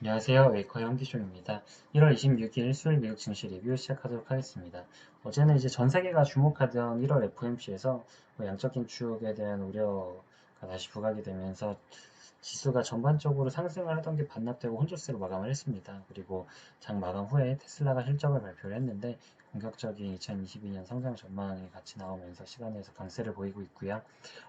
안녕하세요. 웨이커의 현기종입니다. 1월 26일 수요일 미국 증시 리뷰 시작하도록 하겠습니다. 어제는 이제 전 세계가 주목하던 1월 FOMC에서 양적 긴축에 대한 우려가 다시 부각이 되면서 지수가 전반적으로 상승을 하던 게 반납되고 혼조세로 마감을 했습니다. 그리고 장 마감 후에 테슬라가 실적을 발표를 했는데 공격적인 2022년 성장 전망이 같이 나오면서 시간에서 강세를 보이고 있고요.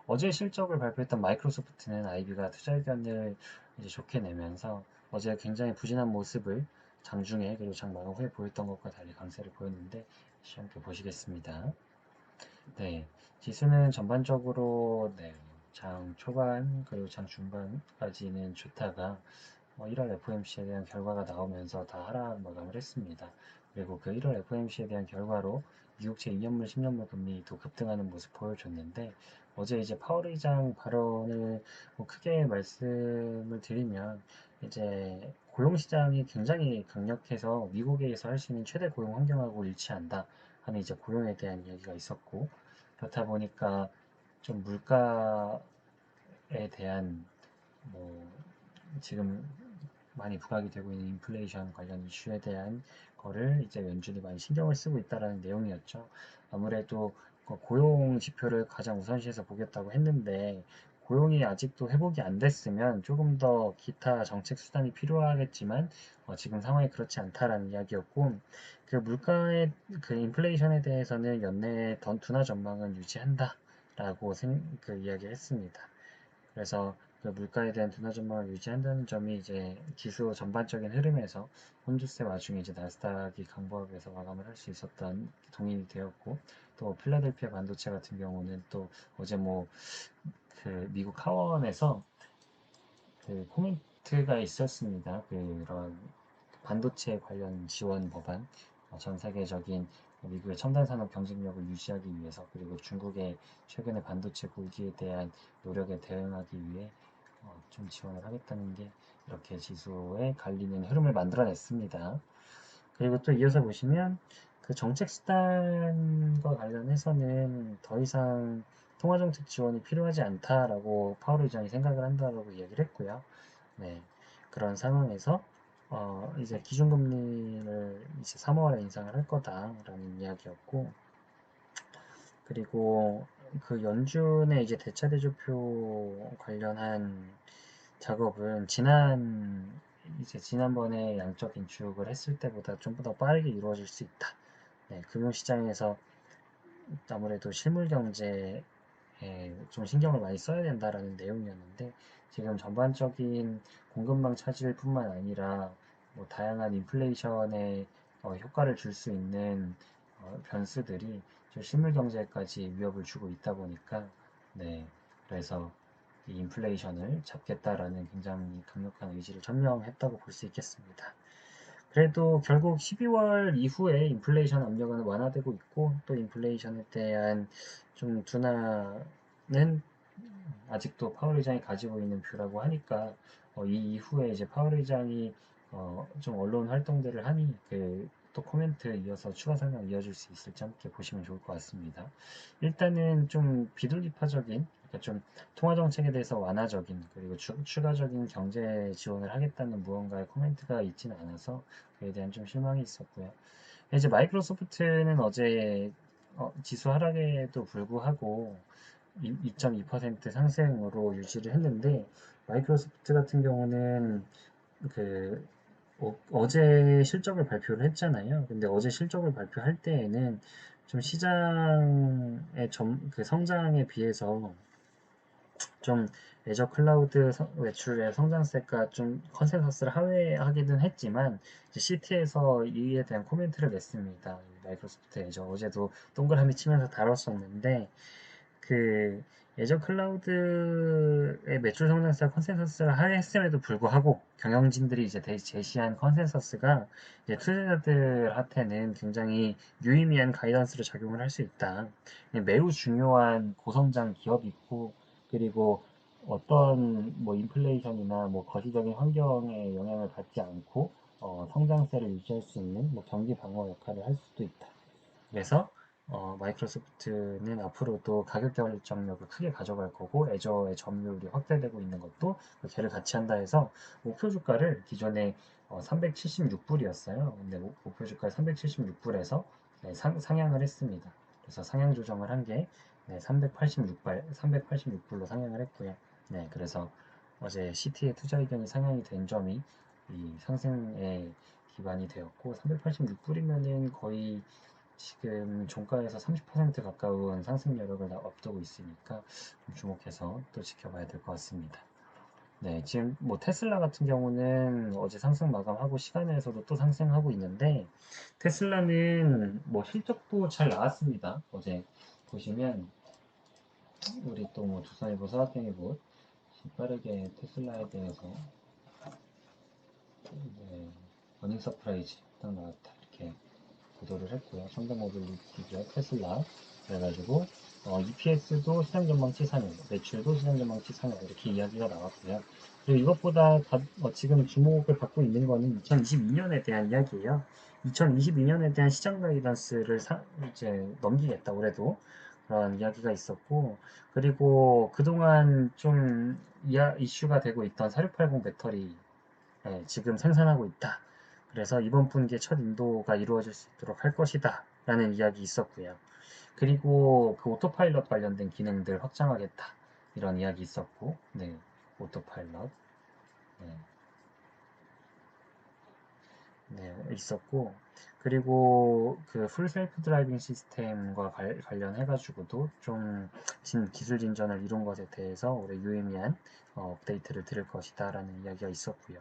어제 실적을 발표했던 마이크로소프트는 IB가 투자 의견을 이제 좋게 내면서 어제 굉장히 부진한 모습을 장중에 그리고 장 마감 후에 보였던 것과 달리 강세를 보였는데 함께 보시겠습니다. 네, 지수는 전반적으로 장 초반 그리고 장 중반까지는 좋다가 1월 FOMC에 대한 결과가 나오면서 다 하락 마감을 했습니다. 그리고 그 1월 FOMC에 대한 결과로 미국채 2년물, 10년물 금리도 급등하는 모습 보여줬는데 어제 이제 파월 의장 발언을 크게 말씀을 드리면 이제 고용시장이 굉장히 강력해서 미국에서 할 수 있는 최대 고용 환경하고 일치한다 하는 이제 고용에 대한 이야기가 있었고 그렇다 보니까 좀 물가에 대한 뭐 지금 많이 부각이 되고 있는 인플레이션 관련 이슈에 대한 거를 이제 연준이 많이 신경을 쓰고 있다라는 내용이었죠. 아무래도 그 고용 지표를 가장 우선시해서 보겠다고 했는데 고용이 아직도 회복이 안 됐으면 조금 더 기타 정책 수단이 필요하겠지만 지금 상황이 그렇지 않다라는 이야기였고 그 물가의 그 인플레이션에 대해서는 연내 더 둔화 전망은 유지한다라고 그 이야기했습니다. 그래서 그 물가에 대한 둔화 전망을 유지한다는 점이 이제 지수 전반적인 흐름에서 혼주세 와중에 이제 나스닥이 강보합에서 마감을 할 수 있었던 동인이 되었고 또 필라델피아 반도체 같은 경우는 또 어제 뭐 그 미국 하원에서 그 코멘트가 있었습니다. 그런 반도체 관련 지원 법안, 전 세계적인 미국의 첨단 산업 경쟁력을 유지하기 위해서 그리고 중국의 최근의 반도체 굴기에 대한 노력에 대응하기 위해 좀 지원을 하겠다는 게 이렇게 지수에 갈리는 흐름을 만들어냈습니다. 그리고 또 이어서 보시면 그 정책 수단과 관련해서는 더 이상 통화정책 지원이 필요하지 않다라고 파월 의장이 생각을 한다라고 이야기를 했고요. 네, 그런 상황에서 이제 기준금리를 이제 3월에 인상을 할 거다라는 이야기였고, 그리고 그 연준의 이제 대차대조표 관련한 작업은 이제 지난번에 양적 긴축을 했을 때보다 좀 더 빠르게 이루어질 수 있다. 네, 금융시장에서 아무래도 실물 경제에 좀 신경을 많이 써야 된다라는 내용이었는데 지금 전반적인 공급망 차질뿐만 아니라 뭐 다양한 인플레이션에 효과를 줄 수 있는 변수들이 좀 실물 경제까지 위협을 주고 있다 보니까 네, 그래서 이 인플레이션을 잡겠다라는 굉장히 강력한 의지를 천명했다고 볼 수 있겠습니다. 그래도 결국 12월 이후에 인플레이션 압력은 완화되고 있고 또 인플레이션에 대한 좀 둔화는 아직도 파월 의장이 가지고 있는 뷰라고 하니까 이 이후에 이제 파월 의장이 좀 언론 활동들을 하니 그 또 코멘트 이어서 추가 설명 이어질 수 있을지 함께 보시면 좋을 것 같습니다. 일단은 좀 비둘기파적인 그러니까 좀 통화 정책에 대해서 완화적인 그리고 추가적인 경제 지원을 하겠다는 무언가의 코멘트가 있지는 않아서 그에 대한 좀 실망이 있었고요. 이제 마이크로소프트는 어제 지수 하락에도 불구하고 2.2% 상승으로 유지를 했는데 마이크로소프트 같은 경우는 그 어제 실적을 발표를 했잖아요. 근데 어제 실적을 발표할 때에는 좀 시장의 그 성장에 비해서 좀 애저 클라우드 외출의 성장세가 좀 컨센서스를 하회하기는 했지만 CT에서 이에 대한 코멘트를 냈습니다. 마이크로소프트 애저 어제도 동그라미 치면서 다뤘었는데 그 애저 클라우드의 매출 성장세 컨센서스를 하회했음에도 불구하고 경영진들이 이제 제시한 컨센서스가 이제 투자자들한테는 굉장히 유의미한 가이던스로 작용을 할 수 있다. 매우 중요한 고성장 기업이고 그리고 어떤 뭐 인플레이션이나 뭐 거시적인 환경에 영향을 받지 않고 성장세를 유지할 수 있는 뭐 경기 방어 역할을 할 수도 있다. 그래서 마이크로소프트는 앞으로도 가격 결정력을 크게 가져갈 거고 애저의 점유율이 확대되고 있는 것도 걔를 같이 한다 해서 목표 주가를 기존에 376불이었어요. 근데 목표 주가 376불에서 상향을 했습니다. 그래서 상향 조정을 한 게 386불로 상향을 했고요. 네, 그래서 어제 CT의 투자 의견이 상향이 된 점이 이 상승에 기반이 되었고 386불이면은 거의 지금 종가에서 30% 가까운 상승 여력을 앞두고 있으니까 좀 주목해서 또 지켜봐야 될 것 같습니다. 네, 지금 뭐 테슬라 같은 경우는 어제 상승 마감하고 시간에서도 또 상승하고 있는데 테슬라는 뭐 실적도 잘 나왔습니다. 어제 보시면 우리 또 뭐 두산일보, 서학경일보 빠르게 테슬라에 대해서 네, 어닝 서프라이즈 딱 나왔다 이렇게 보도를 했고요. 성장모빌리티 기업 테슬라 그래가지고 EPS도 시장 전망치 상향, 매출도 시장 전망치 상향 이렇게 이야기가 나왔고요. 그리고 이것보다 지금 주목을 받고 있는 거는 2022년에 대한 이야기예요. 2022년에 대한 시장 가이던스를 이제 넘기겠다 올해도 그런 이야기가 있었고 그리고 그동안 좀 이슈가 되고 있던 4680 배터리 지금 생산하고 있다. 그래서 이번 분기에 첫 인도가 이루어질 수 있도록 할 것이다. 라는 이야기 있었고요. 그리고 그 오토파일럿 관련된 기능들 확장하겠다. 이런 이야기 있었고, 네, 오토파일럿. 네. 네, 있었고, 그리고 그 풀 셀프 드라이빙 시스템과 관련해가지고도 좀 기술 진전을 이룬 것에 대해서 올해 유의미한 업데이트를 들을 것이다 라는 이야기가 있었고요.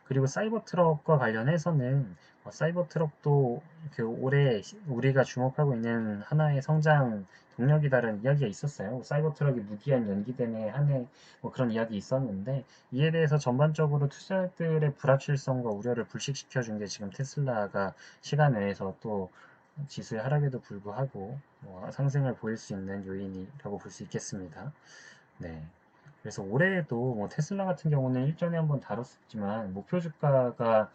그리고 사이버 트럭과 관련해서는 사이버 트럭도 그 올해 우리가 주목하고 있는 하나의 성장 동력이다라는 이야기가 있었어요. 사이버 트럭이 무기한 연기됨에 한해 뭐 그런 이야기 있었는데 이에 대해서 전반적으로 투자들의 불확실성과 우려를 불식시켜 준 게 지금 테슬라가 시간 외에서 또 지수의 하락에도 불구하고 상승을 보일 수 있는 요인이라고 볼 수 있겠습니다. 네. 그래서 올해에도 뭐 테슬라 같은 경우는 일전에 한번 다뤘었지만 목표 주가가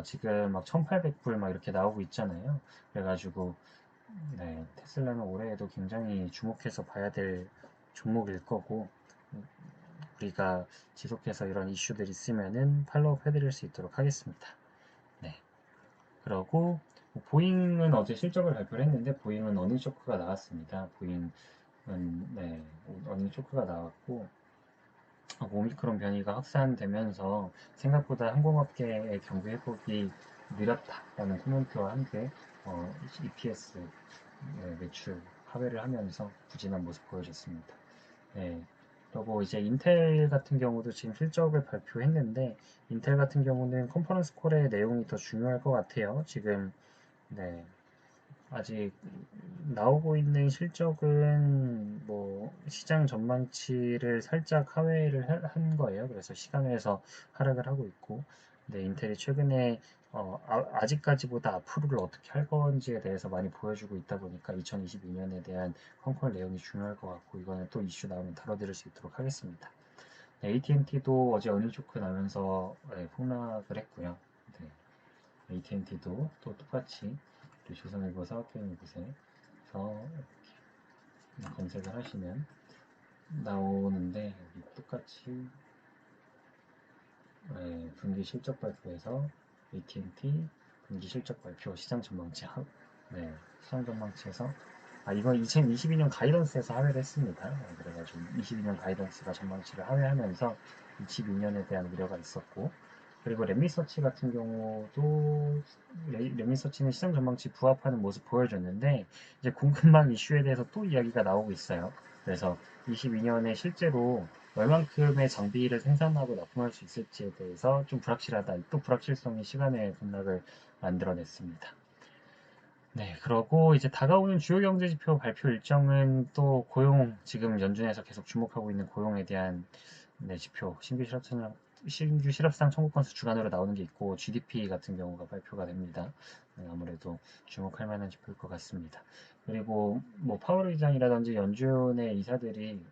지금 막 1800불 막 이렇게 나오고 있잖아요. 그래가지고 네, 테슬라는 올해에도 굉장히 주목해서 봐야 될 종목일 거고 우리가 지속해서 이런 이슈들이 있으면은 팔로우 해드릴 수 있도록 하겠습니다. 네. 그러고 보잉은 어제 실적을 발표를 했는데 보잉은 어닝 쇼크가 나왔습니다. 보잉은 네, 어닝 쇼크가 나왔고 오미크론 변이가 확산되면서 생각보다 항공업계의 경기 회복이 느렸다라는 코멘트와 함께 EPS 매출 하회를 하면서 부진한 모습 보여줬습니다. 네. 그리고 이제 인텔 같은 경우도 지금 실적을 발표했는데 인텔 같은 경우는 컨퍼런스 콜의 내용이 더 중요할 것 같아요. 지금 네. 아직 나오고 있는 실적은 뭐 시장 전망치를 살짝 하회를 한 거예요. 그래서 시간에서 하락을 하고 있고, 근데 인텔이 최근에 아직까지보다 앞으로를 어떻게 할 건지에 대해서 많이 보여주고 있다 보니까 2022년에 대한 컨콜 내용이 중요할 것 같고 이거는 또 이슈 나오면 다뤄드릴 수 있도록 하겠습니다. 네, AT&T도 어제 어닝 쇼크 나면서 폭락을 했고요. 네, AT&T도 또 똑같이 조선일보 사업경영 곳에서 검색을 하시면 나오는데 여기 똑같이 분기 실적 발표에서 AT&T 분기 실적 발표 시장 전망치 네, 시장 전망치에서 이건 2022년 가이던스에서 하회를 했습니다. 그래가지고 22년 가이던스가 전망치를 하회하면서 22년에 대한 우려가 있었고 그리고 랩리서치 같은 경우도 랩리서치는 시장 전망치 부합하는 모습 보여줬는데 이제 공급망 이슈에 대해서 또 이야기가 나오고 있어요. 그래서 22년에 실제로 얼만큼의 장비를 생산하고 납품할 수 있을지에 대해서 좀 불확실하다. 또 불확실성이 시간의 급락을 만들어냈습니다. 네, 그러고 이제 다가오는 주요 경제 지표 발표 일정은 또 고용, 지금 연준에서 계속 주목하고 있는 고용에 대한 지표, 신규 실업상 청구 건수 주간으로 나오는 게 있고 GDP 같은 경우가 발표가 됩니다. 네, 아무래도 주목할 만한 지표일 것 같습니다. 그리고 뭐 파월 의장이라든지 연준의 이사들이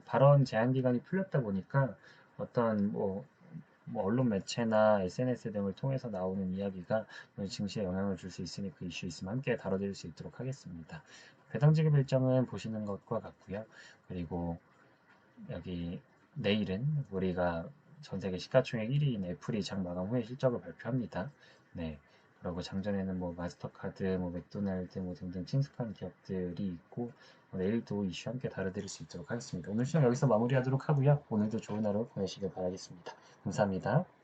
발언 제한 기간이 풀렸다 보니까 어떤 뭐 언론 매체나 SNS 등을 통해서 나오는 이야기가 증시에 영향을 줄 수 있으니 그 이슈 있으면 함께 다뤄드릴 수 있도록 하겠습니다. 배당 지급 일정은 보시는 것과 같고요. 그리고 여기 내일은 우리가 전 세계 시가총액 1위인 애플이 장 마감 후에 실적을 발표합니다. 네. 그리고 장전에는 뭐 마스터카드, 뭐 맥도날드 뭐 등등 친숙한 기업들이 있고 내일도 이슈 함께 다뤄드릴 수 있도록 하겠습니다. 오늘 시간 여기서 마무리하도록 하고요. 오늘도 좋은 하루 보내시길 바라겠습니다. 감사합니다.